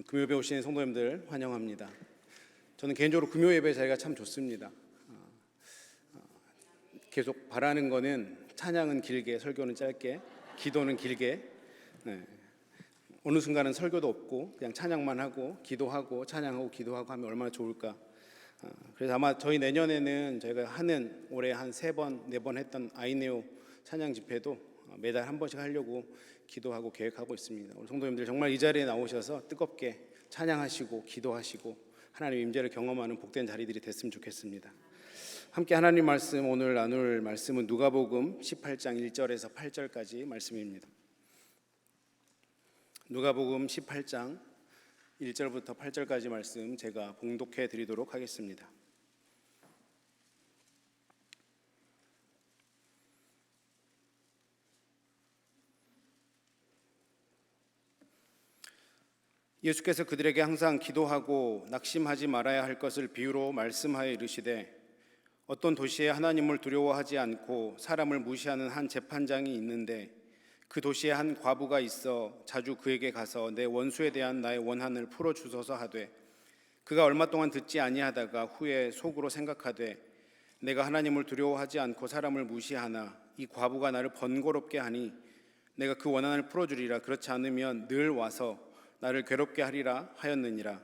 금요예배 오신 성도님들 환영합니다. 저는 개인적으로 금요예배 자리가 참 좋습니다. 계속 바라는 거는 찬양은 길게, 설교는 짧게, 기도는 길게. 어느 순간은 설교도 없고 그냥 찬양만 하고 기도하고 찬양하고 기도하고 하면 얼마나 좋을까. 그래서 아마 저희 내년에는 저희가 하는 올해 한 3번, 4번 했던 아이네오 찬양 집회도 매달 한 번씩 하려고 기도하고 계획하고 있습니다. 우리 성도님들 정말 이 자리에 나오셔서 뜨겁게 찬양하시고 기도하시고 하나님의 임재를 경험하는 복된 자리들이 됐으면 좋겠습니다. 함께 하나님 말씀, 오늘 나눌 말씀은 누가복음 18장 1절에서 8절까지 말씀입니다. 누가복음 18장 1절부터 8절까지 말씀 제가 봉독해 드리도록 하겠습니다. 예수께서 그들에게 항상 기도하고 낙심하지 말아야 할 것을 비유로 말씀하여 이르시되, 어떤 도시에 하나님을 두려워하지 않고 사람을 무시하는 한 재판장이 있는데, 그 도시에 한 과부가 있어 자주 그에게 가서 내 원수에 대한 나의 원한을 풀어주소서 하되, 그가 얼마 동안 듣지 아니하다가 후에 속으로 생각하되, 내가 하나님을 두려워하지 않고 사람을 무시하나 이 과부가 나를 번거롭게 하니 내가 그 원한을 풀어주리라. 그렇지 않으면 늘 와서 나를 괴롭게 하리라 하였느니라.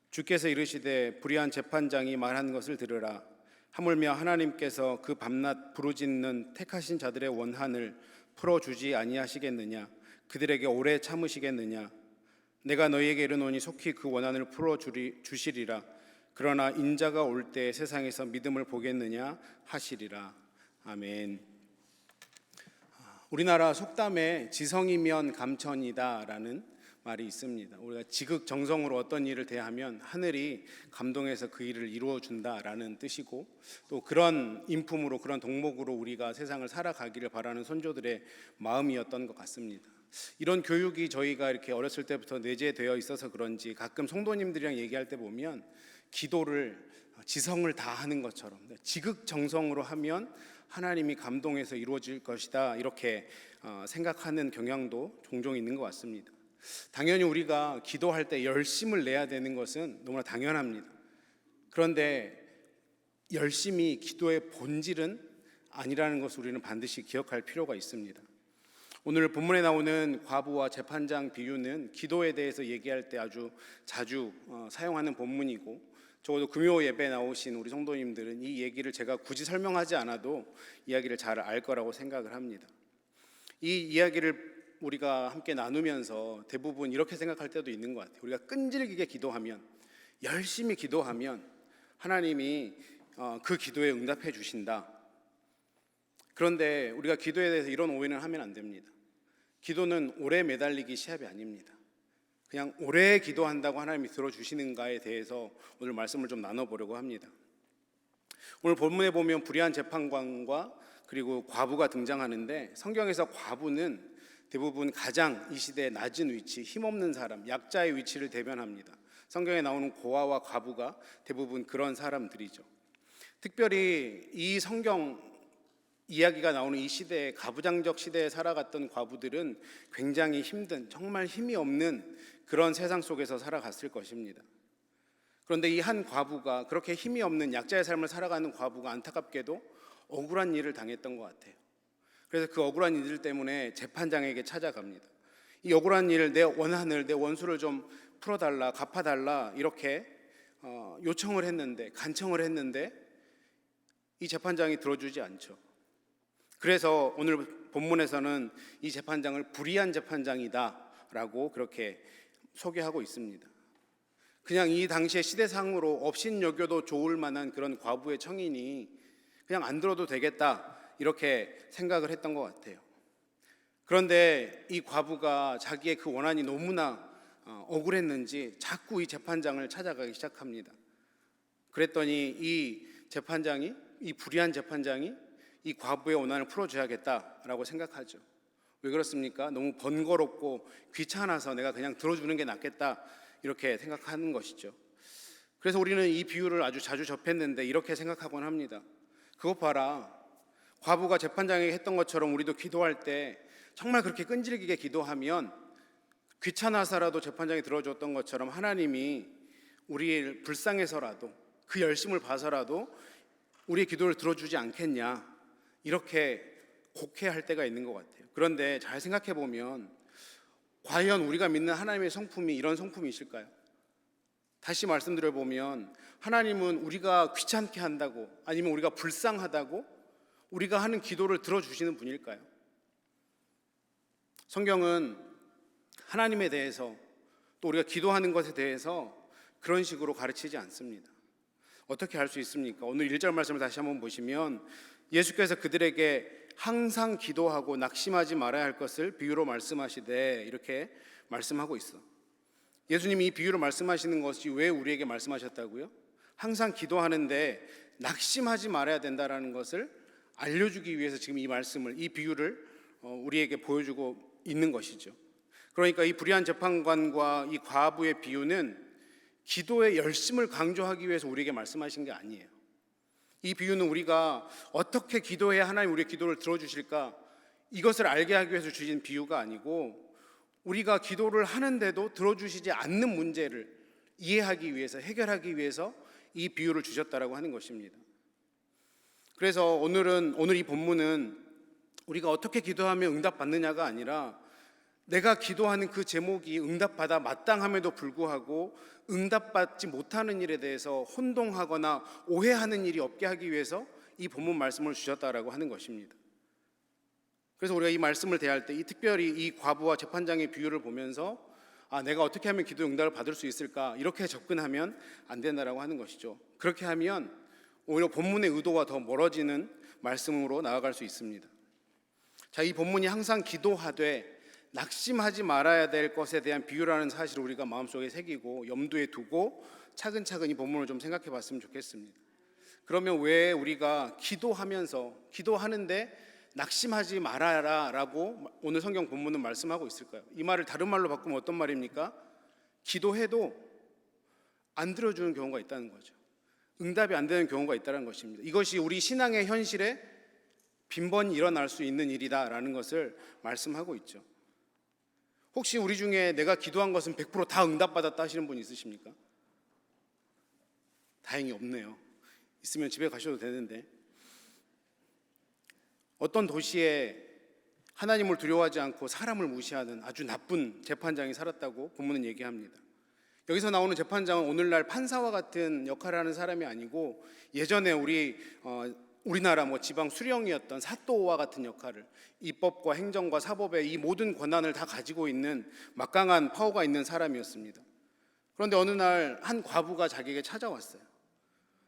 주께서 이르시되, 불의한 재판장이 말한 것을 들으라. 하물며 하나님께서 그 밤낮 부르짖는 택하신 자들의 원한을 풀어주지 아니하시겠느냐? 그들에게 오래 참으시겠느냐? 내가 너희에게 이르노니 속히 그 원한을 풀어주시리라. 그러나 인자가 올 때 세상에서 믿음을 보겠느냐 하시리라. 아멘. 우리나라 속담에 지성이면 감천이다라는 말이 있습니다. 우리가 지극정성으로 어떤 일을 대하면 하늘이 감동해서 그 일을 이루어준다라는 뜻이고, 또 그런 인품으로, 그런 덕목으로 우리가 세상을 살아가기를 바라는 선조들의 마음이었던 것 같습니다. 이런 교육이 저희가 이렇게 어렸을 때부터 내재되어 있어서 그런지 가끔 성도님들이랑 얘기할 때 보면 기도를 지성을 다하는 것처럼 지극정성으로 하면 하나님이 감동해서 이루어질 것이다, 이렇게 생각하는 경향도 종종 있는 것 같습니다. 당연히 우리가 기도할 때 열심을 내야 되는 것은 너무나 당연합니다. 그런데 열심이 기도의 본질은 아니라는 것을 우리는 반드시 기억할 필요가 있습니다. 오늘 본문에 나오는 과부와 재판장 비유는 기도에 대해서 얘기할 때 아주 자주 사용하는 본문이고, 적어도 금요 예배에 나오신 우리 성도님들은 이 얘기를 제가 굳이 설명하지 않아도 이야기를 잘 알 거라고 생각을 합니다. 이 이야기를 우리가 함께 나누면서 대부분 이렇게 생각할 때도 있는 것 같아요. 우리가 끈질기게 기도하면, 열심히 기도하면 하나님이 그 기도에 응답해 주신다. 그런데 우리가 기도에 대해서 이런 오해는 하면 안 됩니다. 기도는 오래 매달리기 시합이 아닙니다. 그냥 오래 기도한다고 하나님이 들어주시는가에 대해서 오늘 말씀을 좀 나눠보려고 합니다. 오늘 본문에 보면 불의한 재판관과 그리고 과부가 등장하는데, 성경에서 과부는 대부분 가장 이 시대의 낮은 위치, 힘없는 사람, 약자의 위치를 대변합니다. 성경에 나오는 고아와 과부가 대부분 그런 사람들이죠. 특별히 이 성경 이야기가 나오는 이 시대에, 가부장적 시대에 살아갔던 과부들은 굉장히 힘든, 정말 힘이 없는 그런 세상 속에서 살아갔을 것입니다. 그런데 이 한 과부가, 그렇게 힘이 없는 약자의 삶을 살아가는 과부가 안타깝게도 억울한 일을 당했던 것 같아요. 그래서 그 억울한 일들 때문에 재판장에게 찾아갑니다. 이 억울한 일, 내 원한을, 내 원수를 좀 풀어달라, 갚아달라, 이렇게 요청을 했는데, 간청을 했는데 이 재판장이 들어주지 않죠. 그래서 오늘 본문에서는 이 재판장을 불의한 재판장이다 라고 그렇게 소개하고 있습니다. 그냥 이 당시의 시대상으로 업신여겨도 좋을 만한 그런 과부의 청인이 그냥 안 들어도 되겠다, 이렇게 생각을 했던 것 같아요. 그런데 이 과부가 자기의 그 원한이 너무나 억울했는지 자꾸 이 재판장을 찾아가기 시작합니다. 그랬더니 이 재판장이, 이 불의한 재판장이 이 과부의 원한을 풀어줘야겠다라고 생각하죠. 왜 그렇습니까? 너무 번거롭고 귀찮아서 내가 그냥 들어주는 게 낫겠다, 이렇게 생각하는 것이죠. 그래서 우리는 이 비유를 아주 자주 접했는데 이렇게 생각하곤 합니다. 그것 봐라, 과부가 재판장에게 했던 것처럼 우리도 기도할 때 정말 그렇게 끈질기게 기도하면 귀찮아서라도 재판장이 들어줬던 것처럼 하나님이 우리를 불쌍해서라도 그 열심을 봐서라도 우리의 기도를 들어주지 않겠냐, 이렇게 곡해할 때가 있는 것 같아요. 그런데 잘 생각해 보면 과연 우리가 믿는 하나님의 성품이 이런 성품이실까요? 다시 말씀드려 보면 하나님은 우리가 귀찮게 한다고, 아니면 우리가 불쌍하다고 우리가 하는 기도를 들어주시는 분일까요? 성경은 하나님에 대해서, 또 우리가 기도하는 것에 대해서 그런 식으로 가르치지 않습니다. 어떻게 할 수 있습니까? 오늘 1절 말씀을 다시 한번 보시면 예수께서 그들에게 항상 기도하고 낙심하지 말아야 할 것을 비유로 말씀하시되, 이렇게 말씀하고 있어. 예수님이 이 비유로 말씀하시는 것이 왜 우리에게 말씀하셨다고요? 항상 기도하는데 낙심하지 말아야 된다라는 것을 알려주기 위해서 지금 이 말씀을, 이 비유를 우리에게 보여주고 있는 것이죠. 그러니까 이 불의한 재판관과 이 과부의 비유는 기도의 열심을 강조하기 위해서 우리에게 말씀하신 게 아니에요. 이 비유는 우리가 어떻게 기도해야 하나님 우리의 기도를 들어주실까, 이것을 알게 하기 위해서 주신 비유가 아니고, 우리가 기도를 하는데도 들어주시지 않는 문제를 이해하기 위해서, 해결하기 위해서 이 비유를 주셨다라고 하는 것입니다. 그래서 오늘 이 본문은 우리가 어떻게 기도하면 응답받느냐가 아니라, 내가 기도하는 그 제목이 응답받아 마땅함에도 불구하고 응답받지 못하는 일에 대해서 혼동하거나 오해하는 일이 없게 하기 위해서 이 본문 말씀을 주셨다라고 하는 것입니다. 그래서 우리가 이 말씀을 대할 때, 이 특별히 이 과부와 재판장의 비유를 보면서 내가 어떻게 하면 기도 응답을 받을 수 있을까, 이렇게 접근하면 안 된다라고 하는 것이죠. 그렇게 하면 오히려 본문의 의도와 더 멀어지는 말씀으로 나아갈 수 있습니다. 자, 이 본문이 항상 기도하되 낙심하지 말아야 될 것에 대한 비유라는 사실을 우리가 마음속에 새기고 염두에 두고 차근차근 이 본문을 좀 생각해 봤으면 좋겠습니다. 그러면 왜 우리가 기도하는데 낙심하지 말아라 라고 오늘 성경 본문은 말씀하고 있을까요? 이 말을 다른 말로 바꾸면 어떤 말입니까? 기도해도 안 들어주는 경우가 있다는 거죠. 응답이 안 되는 경우가 있다는 것입니다. 이것이 우리 신앙의 현실에 빈번히 일어날 수 있는 일이다라는 것을 말씀하고 있죠. 혹시 우리 중에 내가 기도한 것은 100% 다 응답받았다 하시는 분 있으십니까? 다행히 없네요. 있으면 집에 가셔도 되는데, 어떤 도시에 하나님을 두려워하지 않고 사람을 무시하는 아주 나쁜 재판장이 살았다고 본문은 얘기합니다. 여기서 나오는 재판장은 오늘날 판사와 같은 역할을 하는 사람이 아니고, 예전에 우리나라 지방 수령이었던 사또와 같은 역할을, 입법과 행정과 사법의 이 모든 권한을 다 가지고 있는 막강한 파워가 있는 사람이었습니다. 그런데 어느 날 한 과부가 자기에게 찾아왔어요.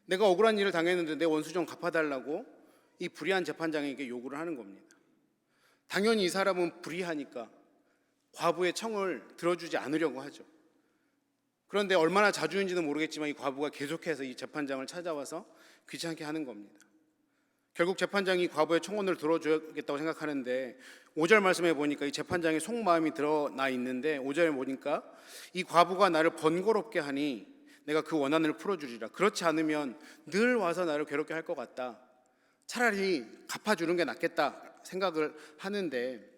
내가 억울한 일을 당했는데 내 원수 좀 갚아달라고 이 불의한 재판장에게 요구를 하는 겁니다. 당연히 이 사람은 불의하니까 과부의 청을 들어주지 않으려고 하죠. 그런데 얼마나 자주인지는 모르겠지만 이 과부가 계속해서 이 재판장을 찾아와서 귀찮게 하는 겁니다. 결국 재판장이 과부의 청원을 들어줘야겠다고 생각하는데, 5절 말씀에 보니까 이 재판장의 속마음이 드러나 있는데, 5절에 보니까 이 과부가 나를 번거롭게 하니 내가 그 원한을 풀어주리라. 그렇지 않으면 늘 와서 나를 괴롭게 할 것 같다. 차라리 갚아주는 게 낫겠다 생각을 하는데,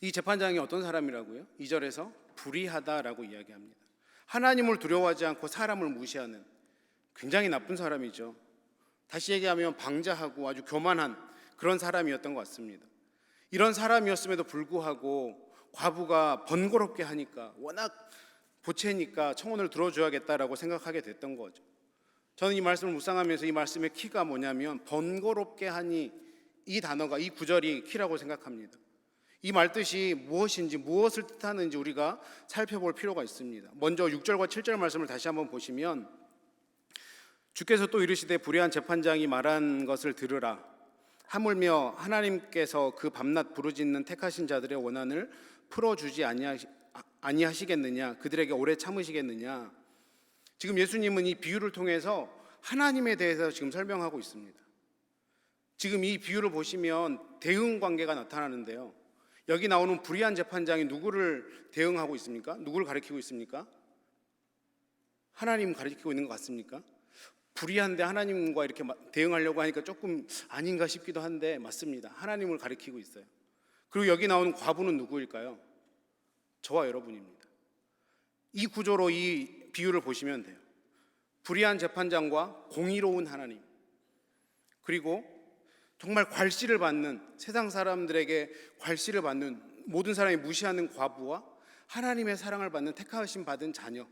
이 재판장이 어떤 사람이라고요? 2절에서 불의하다라고 이야기합니다. 하나님을 두려워하지 않고 사람을 무시하는 굉장히 나쁜 사람이죠. 다시 얘기하면 방자하고 아주 교만한 그런 사람이었던 것 같습니다. 이런 사람이었음에도 불구하고 과부가 번거롭게 하니까, 워낙 보채니까 청혼을 들어줘야겠다라고 생각하게 됐던 거죠. 저는 이 말씀을 묵상하면서 이 말씀의 키가 뭐냐면, 번거롭게 하니, 이 단어가, 이 구절이 키라고 생각합니다. 이 말뜻이 무엇인지, 무엇을 뜻하는지 우리가 살펴볼 필요가 있습니다. 먼저 6절과 7절 말씀을 다시 한번 보시면, 주께서 또 이르시되 불의한 재판장이 말한 것을 들으라. 하물며 하나님께서 그 밤낮 부르짖는 택하신 자들의 원한을 풀어주지 아니하시겠느냐? 그들에게 오래 참으시겠느냐? 지금 예수님은 이 비유를 통해서 하나님에 대해서 지금 설명하고 있습니다. 지금 이 비유를 보시면 대응 관계가 나타나는데요, 여기 나오는 불의한 재판장이 누구를 대응하고 있습니까? 누구를 가리키고 있습니까? 하나님 가리키고 있는 것 같습니까? 불의한데 하나님과 이렇게 대응하려고 하니까 조금 아닌가 싶기도 한데, 맞습니다. 하나님을 가리키고 있어요. 그리고 여기 나오는 과부는 누구일까요? 저와 여러분입니다. 이 구조로 이 비유를 보시면 돼요. 불의한 재판장과 공의로운 하나님, 그리고 정말 괄시를 받는, 세상 사람들에게 괄시를 받는, 모든 사람이 무시하는 과부와 하나님의 사랑을 받는 택하심 받은 자녀,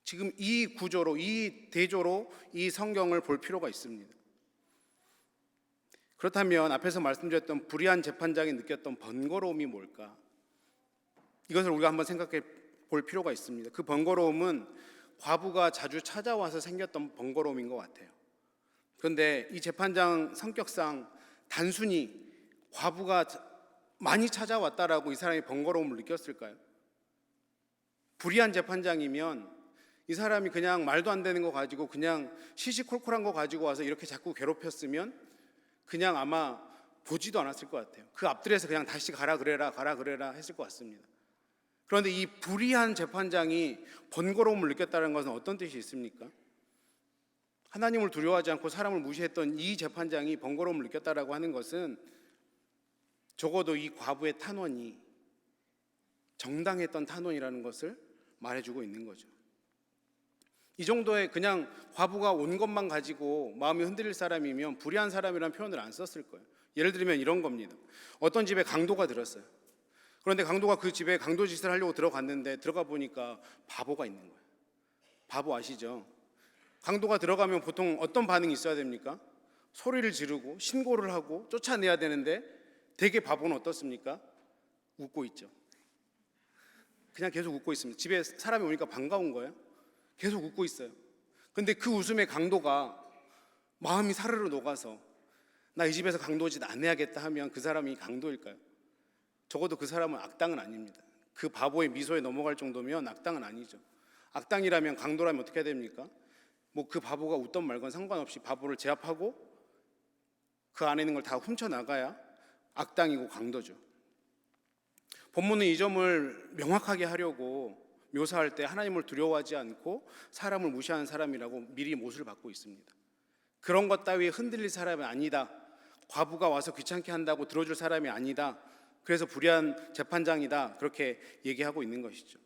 지금 이 구조로, 이 대조로 이 성경을 볼 필요가 있습니다. 그렇다면 앞에서 말씀드렸던 불의한 재판장이 느꼈던 번거로움이 뭘까? 이것을 우리가 한번 생각해 볼 필요가 있습니다. 그 번거로움은 과부가 자주 찾아와서 생겼던 번거로움인 것 같아요. 그런데 이 재판장 성격상 단순히 과부가 많이 찾아왔다라고 이 사람이 번거로움을 느꼈을까요? 불의한 재판장이면 이 사람이 그냥 말도 안 되는 거 가지고 그냥 시시콜콜한 거 가지고 와서 이렇게 자꾸 괴롭혔으면 그냥 아마 보지도 않았을 것 같아요. 그 앞들에서 그냥 다시 가라 그래라 했을 것 같습니다. 그런데 이 불의한 재판장이 번거로움을 느꼈다는 것은 어떤 뜻이 있습니까? 하나님을 두려워하지 않고 사람을 무시했던 이 재판장이 번거로움을 느꼈다라고 하는 것은 적어도 이 과부의 탄원이 정당했던 탄원이라는 것을 말해주고 있는 거죠. 이 정도의 그냥 과부가 온 것만 가지고 마음이 흔들릴 사람이면 불의한 사람이라는 표현을 안 썼을 거예요. 예를 들면 이런 겁니다. 어떤 집에 강도가 들었어요. 그런데 강도가 그 집에 강도짓을 하려고 들어갔는데 들어가 보니까 바보가 있는 거예요. 바보 아시죠? 강도가 들어가면 보통 어떤 반응이 있어야 됩니까? 소리를 지르고 신고를 하고 쫓아내야 되는데 되게 바보는 어떻습니까? 웃고 있죠. 그냥 계속 웃고 있습니다. 집에 사람이 오니까 반가운 거예요. 계속 웃고 있어요. 근데 그 웃음에 강도가 마음이 사르르 녹아서 나 이 집에서 강도짓 안 해야겠다 하면 그 사람이 강도일까요? 적어도 그 사람은 악당은 아닙니다. 그 바보의 미소에 넘어갈 정도면 악당은 아니죠. 악당이라면, 강도라면 어떻게 해야 됩니까? 뭐 그 바보가 웃던 말건 상관없이 바보를 제압하고 그 안에 있는 걸 다 훔쳐나가야 악당이고 강도죠. 본문은 이 점을 명확하게 하려고 묘사할 때 하나님을 두려워하지 않고 사람을 무시하는 사람이라고 미리 못을 받고 있습니다. 그런 것 따위에 흔들릴 사람이 아니다. 과부가 와서 귀찮게 한다고 들어줄 사람이 아니다. 그래서 불의한 재판장이다. 그렇게 얘기하고 있는 것이죠.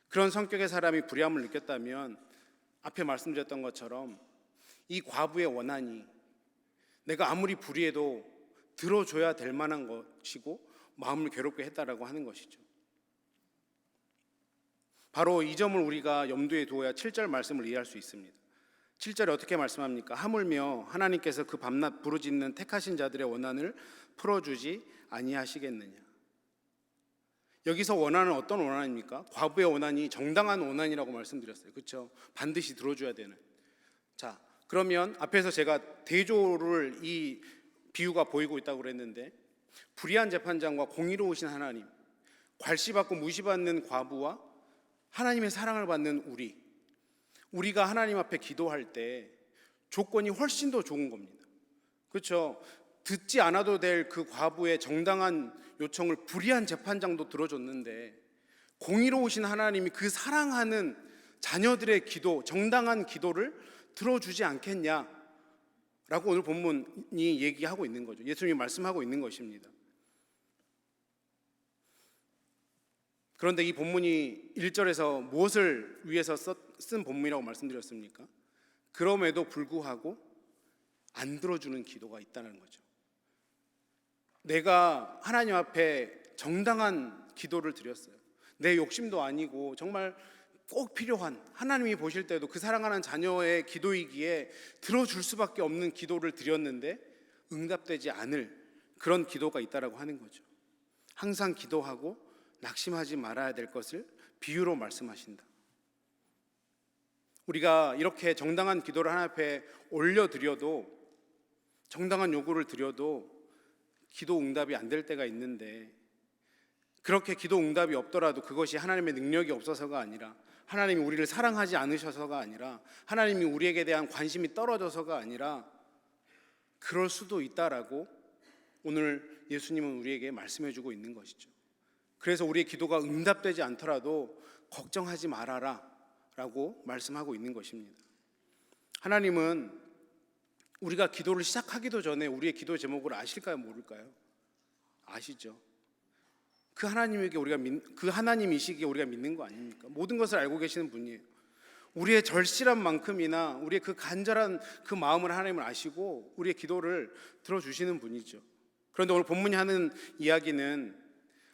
그런 성격의 사람이 불의함을 느꼈다면 앞에 말씀드렸던 것처럼 이 과부의 원한이 내가 아무리 불의해도 들어줘야 될 만한 것이고 마음을 괴롭게 했다라고 하는 것이죠. 바로 이 점을 우리가 염두에 두어야 7절 말씀을 이해할 수 있습니다. 7절에 어떻게 말씀합니까? 하물며 하나님께서 그 밤낮 부르짖는 택하신 자들의 원한을 풀어주지 아니하시겠느냐. 여기서 원한은 어떤 원한입니까? 과부의 원한이 정당한 원한이라고 말씀드렸어요. 그렇죠? 반드시 들어줘야 되는. 자, 그러면 앞에서 제가 대조를 이 비유가 보이고 있다고 그랬는데 불의한 재판장과 공의로우신 하나님, 괄시받고 무시받는 과부와 하나님의 사랑을 받는 우리가 하나님 앞에 기도할 때 조건이 훨씬 더 좋은 겁니다. 그렇죠? 듣지 않아도 될 그 과부의 정당한 요청을 불의한 재판장도 들어줬는데 공의로우신 하나님이 그 사랑하는 자녀들의 기도, 정당한 기도를 들어주지 않겠냐라고 오늘 본문이 얘기하고 있는 거죠. 예수님이 말씀하고 있는 것입니다. 그런데 이 본문이 1절에서 무엇을 위해서 쓴 본문이라고 말씀드렸습니까? 그럼에도 불구하고 안 들어주는 기도가 있다는 거죠. 내가 하나님 앞에 정당한 기도를 드렸어요. 내 욕심도 아니고 정말 꼭 필요한, 하나님이 보실 때도 그 사랑하는 자녀의 기도이기에 들어줄 수밖에 없는 기도를 드렸는데 응답되지 않을 그런 기도가 있다라고 하는 거죠. 항상 기도하고 낙심하지 말아야 될 것을 비유로 말씀하신다. 우리가 이렇게 정당한 기도를 하나님 앞에 올려드려도, 정당한 요구를 드려도 기도 응답이 안 될 때가 있는데, 그렇게 기도 응답이 없더라도 그것이 하나님의 능력이 없어서가 아니라, 하나님이 우리를 사랑하지 않으셔서가 아니라, 하나님이 우리에게 대한 관심이 떨어져서가 아니라 그럴 수도 있다라고 오늘 예수님은 우리에게 말씀해주고 있는 것이죠. 그래서 우리의 기도가 응답되지 않더라도 걱정하지 말아라 라고 말씀하고 있는 것입니다. 하나님은 우리가 기도를 시작하기도 전에 우리의 기도 제목을 아실까요? 모를까요? 아시죠? 그 하나님에게 그 하나님이시기에 우리가 믿는 거 아닙니까? 모든 것을 알고 계시는 분이에요. 우리의 절실한 만큼이나 우리의 그 간절한 그 마음을 하나님을 아시고 우리의 기도를 들어주시는 분이죠. 그런데 오늘 본문이 하는 이야기는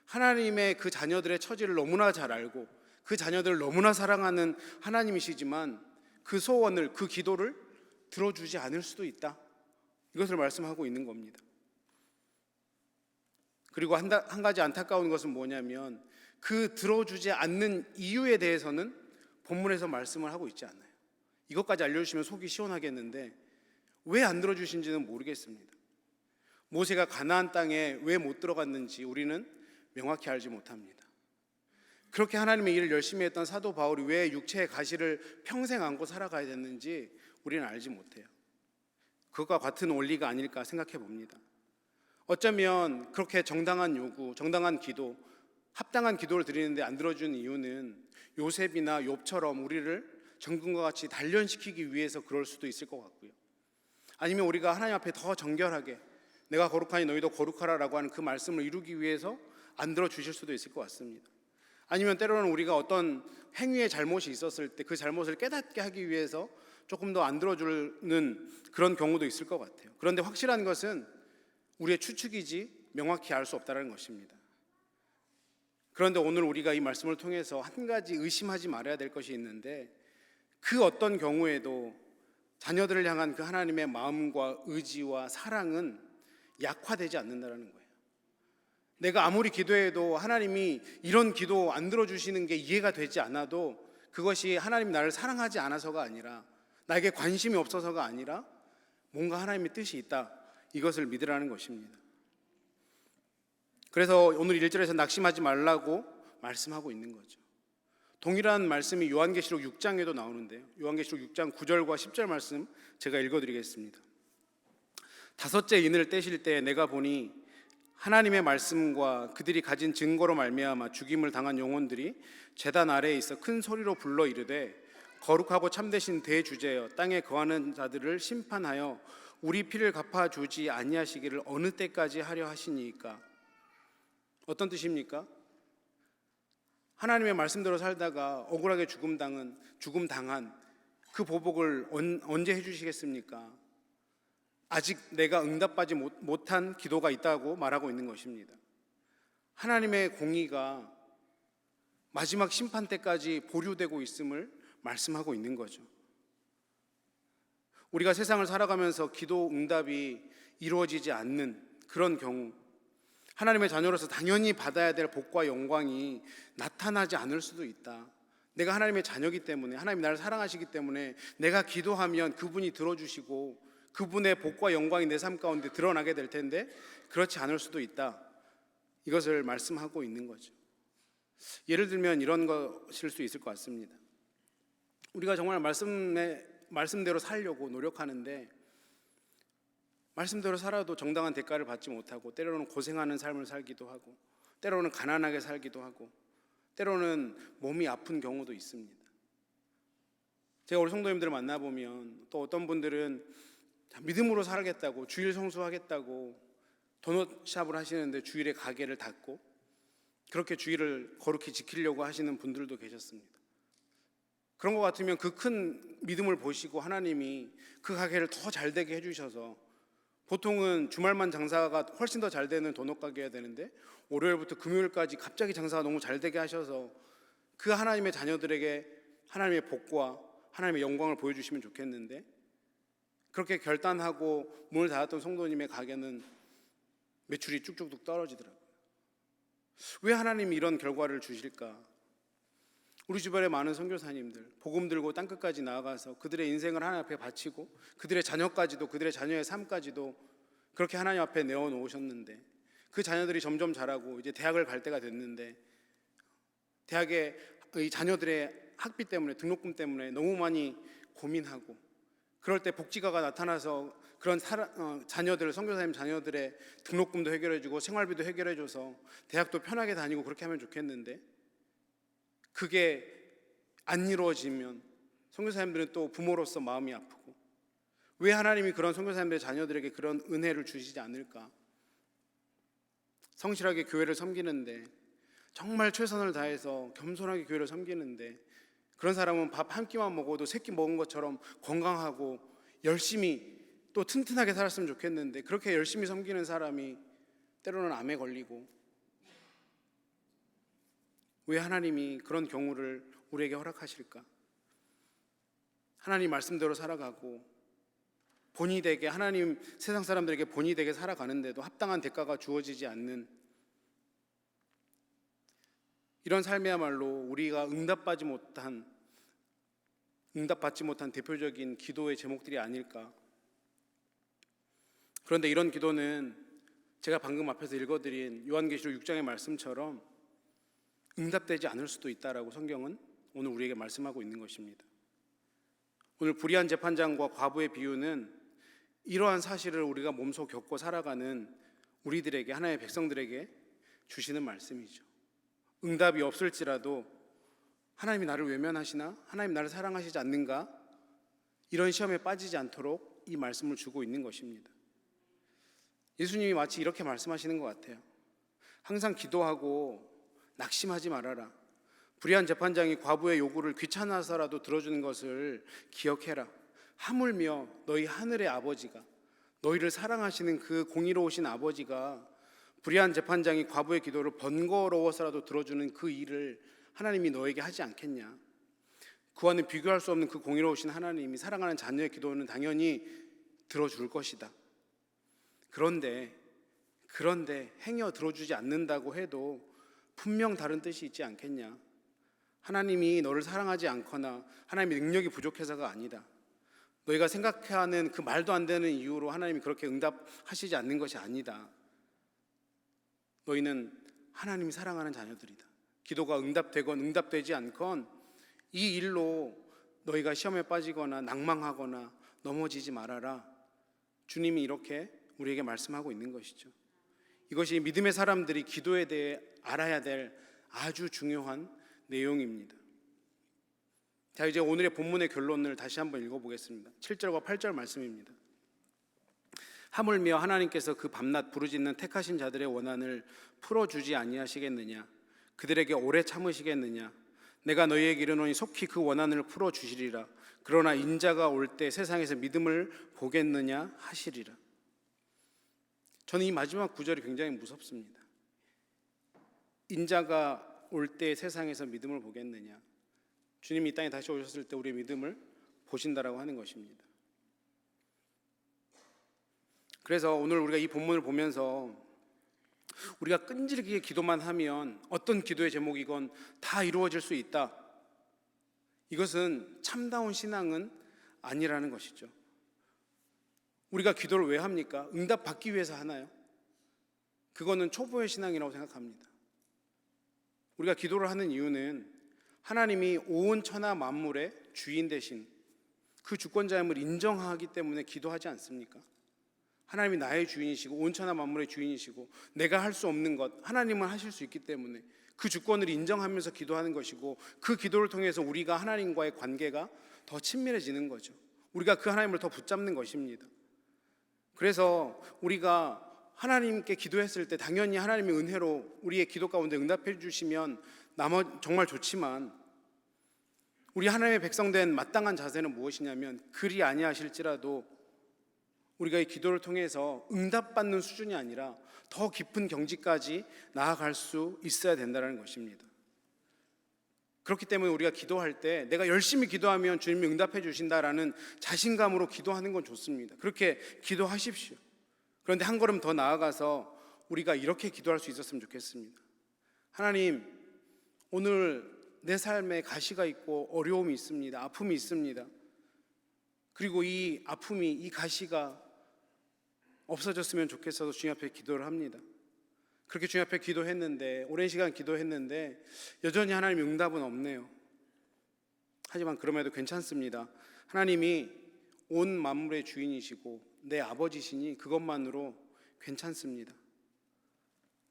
하나님의 그 자녀들의 처지를 너무나 잘 알고 그 자녀들을 너무나 사랑하는 하나님이시지만 그 소원을, 그 기도를 들어주지 않을 수도 있다, 이것을 말씀하고 있는 겁니다. 그리고 한 가지 안타까운 것은 뭐냐면 그 들어주지 않는 이유에 대해서는 본문에서 말씀을 하고 있지 않아요. 이것까지 알려주시면 속이 시원하겠는데 왜 안 들어주신지는 모르겠습니다. 모세가 가나안 땅에 왜 못 들어갔는지 우리는 명확히 알지 못합니다. 그렇게 하나님의 일을 열심히 했던 사도 바울이 왜 육체의 가시를 평생 안고 살아가야 됐는지 우리는 알지 못해요. 그것과 같은 원리가 아닐까 생각해 봅니다. 어쩌면 그렇게 정당한 요구, 정당한 기도, 합당한 기도를 드리는데 안 들어주는 이유는 요셉이나 욥처럼 우리를 정금과 같이 단련시키기 위해서 그럴 수도 있을 것 같고요. 아니면 우리가 하나님 앞에 더 정결하게 내가 거룩하니 너희도 거룩하라라고 하는 그 말씀을 이루기 위해서 안 들어주실 수도 있을 것 같습니다. 아니면 때로는 우리가 어떤 행위에 잘못이 있었을 때 그 잘못을 깨닫게 하기 위해서 조금 더 안 들어주는 그런 경우도 있을 것 같아요. 그런데 확실한 것은 우리의 추측이지 명확히 알 수 없다는 것입니다. 그런데 오늘 우리가 이 말씀을 통해서 한 가지 의심하지 말아야 될 것이 있는데 그 어떤 경우에도 자녀들을 향한 그 하나님의 마음과 의지와 사랑은 약화되지 않는다는 거예요. 내가 아무리 기도해도 하나님이 이런 기도 안 들어주시는 게 이해가 되지 않아도 그것이 하나님이 나를 사랑하지 않아서가 아니라 나에게 관심이 없어서가 아니라 뭔가 하나님의 뜻이 있다, 이것을 믿으라는 것입니다. 그래서 오늘 1절에서 낙심하지 말라고 말씀하고 있는 거죠. 동일한 말씀이 요한계시록 6장에도 나오는데요. 요한계시록 6장 9절과 10절 말씀 제가 읽어드리겠습니다. 다섯째 인을 떼실 때 내가 보니 하나님의 말씀과 그들이 가진 증거로 말미암아 죽임을 당한 영혼들이 제단 아래에 있어 큰 소리로 불러 이르되 거룩하고 참되신 대주제여 땅에 거하는 자들을 심판하여 우리 피를 갚아주지 아니하시기를 어느 때까지 하려 하시니까. 어떤 뜻입니까? 하나님의 말씀대로 살다가 억울하게 죽음 당한 그 보복을 언제 해주시겠습니까? 아직 내가 응답받지 못한 기도가 있다고 말하고 있는 것입니다. 하나님의 공의가 마지막 심판 때까지 보류되고 있음을 말씀하고 있는 거죠. 우리가 세상을 살아가면서 기도 응답이 이루어지지 않는 그런 경우, 하나님의 자녀로서 당연히 받아야 될 복과 영광이 나타나지 않을 수도 있다. 내가 하나님의 자녀이기 때문에, 하나님이 나를 사랑하시기 때문에 내가 기도하면 그분이 들어주시고 그분의 복과 영광이 내 삶 가운데 드러나게 될 텐데 그렇지 않을 수도 있다, 이것을 말씀하고 있는 거죠. 예를 들면 이런 것일 수 있을 것 같습니다. 우리가 정말 말씀대로 살려고 노력하는데 말씀대로 살아도 정당한 대가를 받지 못하고 때로는 고생하는 삶을 살기도 하고 때로는 가난하게 살기도 하고 때로는 몸이 아픈 경우도 있습니다. 제가 우리 성도님들을 만나보면 또 어떤 분들은 믿음으로 살겠다고 주일 성수하겠다고 도넛샵을 하시는데 주일에 가게를 닫고 그렇게 주일을 거룩히 지키려고 하시는 분들도 계셨습니다. 그런 것 같으면 그 큰 믿음을 보시고 하나님이 그 가게를 더 잘 되게 해주셔서 보통은 주말만 장사가 훨씬 더 잘 되는 도넛 가게여야 되는데 월요일부터 금요일까지 갑자기 장사가 너무 잘 되게 하셔서 그 하나님의 자녀들에게 하나님의 복과 하나님의 영광을 보여주시면 좋겠는데 그렇게 결단하고 문을 닫았던 성도님의 가게는 매출이 쭉쭉쭉 떨어지더라고요. 왜 하나님이 이런 결과를 주실까? 우리 주변에 많은 선교사님들 복음 들고 땅끝까지 나아가서 그들의 인생을 하나님 앞에 바치고 그들의 자녀까지도, 그들의 자녀의 삶까지도 그렇게 하나님 앞에 내어놓으셨는데 그 자녀들이 점점 자라고 이제 대학을 갈 때가 됐는데 대학에 이 자녀들의 학비 때문에, 등록금 때문에 너무 많이 고민하고 그럴 때 복지가가 나타나서 그런 자녀들, 선교사님 자녀들의 등록금도 해결해주고 생활비도 해결해줘서 대학도 편하게 다니고 그렇게 하면 좋겠는데 그게 안 이루어지면 선교사님들은 또 부모로서 마음이 아프고 왜 하나님이 그런 선교사님들의 자녀들에게 그런 은혜를 주시지 않을까? 성실하게 교회를 섬기는데 정말 최선을 다해서 겸손하게 교회를 섬기는데, 그런 사람은 밥 한 끼만 먹어도 세 끼 먹은 것처럼 건강하고 열심히 또 튼튼하게 살았으면 좋겠는데, 그렇게 열심히 섬기는 사람이 때로는 암에 걸리고, 왜 하나님이 그런 경우를 우리에게 허락하실까? 하나님 말씀대로 살아가고 본이 되게, 하나님 세상 사람들에게 본이 되게 살아가는데도 합당한 대가가 주어지지 않는 이런 삶이야말로 우리가 응답받지 못한 대표적인 기도의 제목들이 아닐까. 그런데 이런 기도는 제가 방금 앞에서 읽어드린 요한계시록 6장의 말씀처럼 응답되지 않을 수도 있다라고 성경은 오늘 우리에게 말씀하고 있는 것입니다. 오늘 불의한 재판장과 과부의 비유는 이러한 사실을 우리가 몸소 겪고 살아가는 우리들에게, 하나님의 백성들에게 주시는 말씀이죠. 응답이 없을지라도 하나님이 나를 외면하시나? 하나님이 나를 사랑하시지 않는가? 이런 시험에 빠지지 않도록 이 말씀을 주고 있는 것입니다. 예수님이 마치 이렇게 말씀하시는 것 같아요. 항상 기도하고 낙심하지 말아라. 불의한 재판장이 과부의 요구를 귀찮아서라도 들어주는 것을 기억해라. 하물며 너희 하늘의 아버지가, 너희를 사랑하시는 그 공의로우신 아버지가 불의한 재판장이 과부의 기도를 번거로워서라도 들어주는 그 일을 하나님이 너에게 하지 않겠냐. 그와는 비교할 수 없는 그 공의로우신 하나님이 사랑하는 자녀의 기도는 당연히 들어줄 것이다. 그런데 행여 들어주지 않는다고 해도 분명 다른 뜻이 있지 않겠냐. 하나님이 너를 사랑하지 않거나 하나님의 능력이 부족해서가 아니다. 너희가 생각하는 그 말도 안 되는 이유로 하나님이 그렇게 응답하시지 않는 것이 아니다. 너희는 하나님이 사랑하는 자녀들이다. 기도가 응답되건 응답되지 않건 이 일로 너희가 시험에 빠지거나 낭망하거나 넘어지지 말아라. 주님이 이렇게 우리에게 말씀하고 있는 것이죠. 이것이 믿음의 사람들이 기도에 대해 알아야 될 아주 중요한 내용입니다. 자, 이제 오늘의 본문의 결론을 다시 한번 읽어보겠습니다. 7절과 8절 말씀입니다. 하물며 하나님께서 그 밤낮 부르짖는 택하신 자들의 원한을 풀어주지 아니하시겠느냐? 그들에게 오래 참으시겠느냐? 내가 너희에게 이르노니 속히 그 원한을 풀어주시리라. 그러나 인자가 올 때 세상에서 믿음을 보겠느냐 하시리라. 저는 이 마지막 구절이 굉장히 무섭습니다. 인자가 올 때 세상에서 믿음을 보겠느냐. 주님이 이 땅에 다시 오셨을 때 우리의 믿음을 보신다라고 하는 것입니다. 그래서 오늘 우리가 이 본문을 보면서 우리가 끈질기게 기도만 하면 어떤 기도의 제목이건 다 이루어질 수 있다. 이것은 참다운 신앙은 아니라는 것이죠. 우리가 기도를 왜 합니까? 응답받기 위해서 하나요? 그거는 초보의 신앙이라고 생각합니다. 우리가 기도를 하는 이유는 하나님이 온 천하 만물의 주인 되신 그 주권자임을 인정하기 때문에 기도하지 않습니까? 하나님이 나의 주인이시고 온 천하 만물의 주인이시고 내가 할 수 없는 것 하나님은 하실 수 있기 때문에 그 주권을 인정하면서 기도하는 것이고, 그 기도를 통해서 우리가 하나님과의 관계가 더 친밀해지는 거죠. 우리가 그 하나님을 더 붙잡는 것입니다. 그래서 우리가 하나님께 기도했을 때 당연히 하나님의 은혜로 우리의 기도 가운데 응답해 주시면 정말 좋지만, 우리 하나님의 백성된 마땅한 자세는 무엇이냐면, 그리 아니하실지라도 우리가 이 기도를 통해서 응답받는 수준이 아니라 더 깊은 경지까지 나아갈 수 있어야 된다는 것입니다. 그렇기 때문에 우리가 기도할 때 내가 열심히 기도하면 주님이 응답해 주신다라는 자신감으로 기도하는 건 좋습니다. 그렇게 기도하십시오. 그런데 한 걸음 더 나아가서 우리가 이렇게 기도할 수 있었으면 좋겠습니다. 하나님, 오늘 내 삶에 가시가 있고 어려움이 있습니다. 아픔이 있습니다. 그리고 이 아픔이, 이 가시가 없어졌으면 좋겠어서 주님 앞에 기도를 합니다. 그렇게 주님 앞에 기도했는데, 오랜 시간 기도했는데 여전히 하나님의 응답은 없네요. 하지만 그럼에도 괜찮습니다. 하나님이 온 만물의 주인이시고 내 아버지시니 그것만으로 괜찮습니다.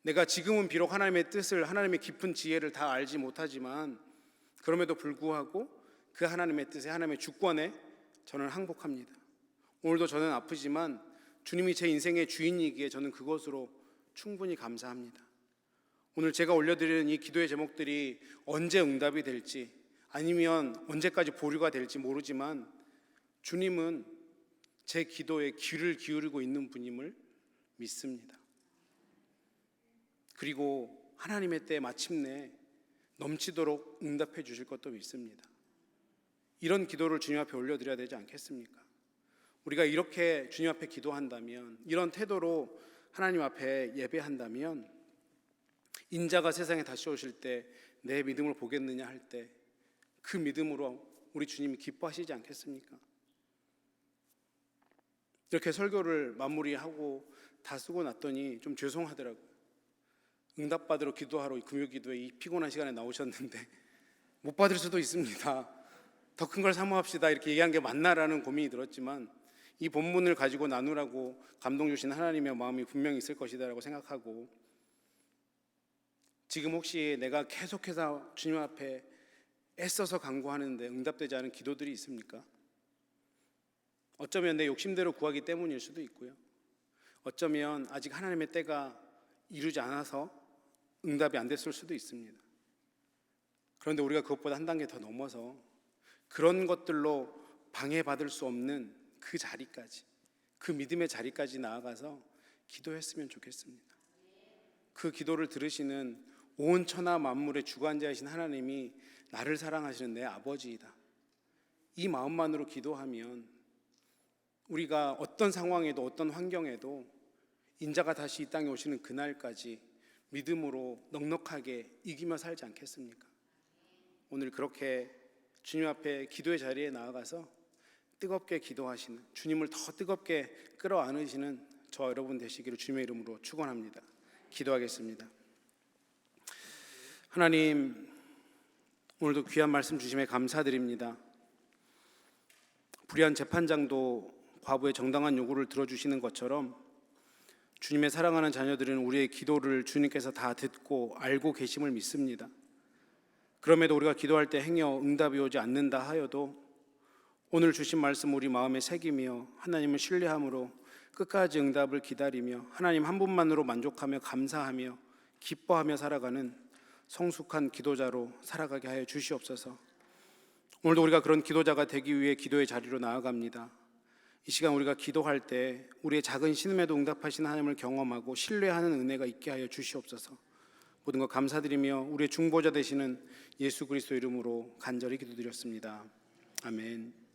내가 지금은 비록 하나님의 뜻을, 하나님의 깊은 지혜를 다 알지 못하지만 그럼에도 불구하고 그 하나님의 뜻에, 하나님의 주권에 저는 항복합니다. 오늘도 저는 아프지만 주님이 제 인생의 주인이기에 저는 그것으로 충분히 감사합니다. 오늘 제가 올려드리는 이 기도의 제목들이 언제 응답이 될지, 아니면 언제까지 보류가 될지 모르지만 주님은 제 기도에 귀를 기울이고 있는 분임을 믿습니다. 그리고 하나님의 때에 마침내 넘치도록 응답해 주실 것도 믿습니다. 이런 기도를 주님 앞에 올려드려야 되지 않겠습니까? 우리가 이렇게 주님 앞에 기도한다면, 이런 태도로 하나님 앞에 예배한다면, 인자가 세상에 다시 오실 때 내 믿음을 보겠느냐 할 때 그 믿음으로 우리 주님이 기뻐하시지 않겠습니까? 이렇게 설교를 마무리하고 다 쓰고 났더니 좀 죄송하더라고요. 응답받으러 기도하러 금요기도에 이 피곤한 시간에 나오셨는데 못 받을 수도 있습니다. 더 큰 걸 사모합시다 이렇게 얘기한 게 맞나라는 고민이 들었지만, 이 본문을 가지고 나누라고 감동 주신 하나님의 마음이 분명히 있을 것이다라고 생각하고, 지금 혹시 내가 계속해서 주님 앞에 애써서 간구하는데 응답되지 않은 기도들이 있습니까? 어쩌면 내 욕심대로 구하기 때문일 수도 있고요, 어쩌면 아직 하나님의 때가 이루지 않아서 응답이 안 됐을 수도 있습니다. 그런데 우리가 그것보다 한 단계 더 넘어서 그런 것들로 방해받을 수 없는 그 자리까지, 그 믿음의 자리까지 나아가서 기도했으면 좋겠습니다. 그 기도를 들으시는 온 천하 만물의 주관자이신 하나님이 나를 사랑하시는 내 아버지이다, 이 마음만으로 기도하면 우리가 어떤 상황에도 어떤 환경에도 인자가 다시 이 땅에 오시는 그날까지 믿음으로 넉넉하게 이기며 살지 않겠습니까? 오늘 그렇게 주님 앞에 기도의 자리에 나아가서 뜨겁게 기도하시는, 주님을 더 뜨겁게 끌어안으시는 저와 여러분 되시기를 주님의 이름으로 축원합니다. 기도하겠습니다. 하나님, 오늘도 귀한 말씀 주심에 감사드립니다. 불의한 재판장도 과부의 정당한 요구를 들어주시는 것처럼 주님의 사랑하는 자녀들은 우리의 기도를 주님께서 다 듣고 알고 계심을 믿습니다. 그럼에도 우리가 기도할 때 행여 응답이 오지 않는다 하여도 오늘 주신 말씀 우리 마음에 새기며 하나님을 신뢰함으로 끝까지 응답을 기다리며 하나님 한 분만으로 만족하며 감사하며 기뻐하며 살아가는 성숙한 기도자로 살아가게 하여 주시옵소서. 오늘도 우리가 그런 기도자가 되기 위해 기도의 자리로 나아갑니다. 이 시간 우리가 기도할 때 우리의 작은 신음에도 응답하시는 하나님을 경험하고 신뢰하는 은혜가 있게 하여 주시옵소서. 모든 것 감사드리며 우리의 중보자 되시는 예수 그리스도 이름으로 간절히 기도드렸습니다. 아멘.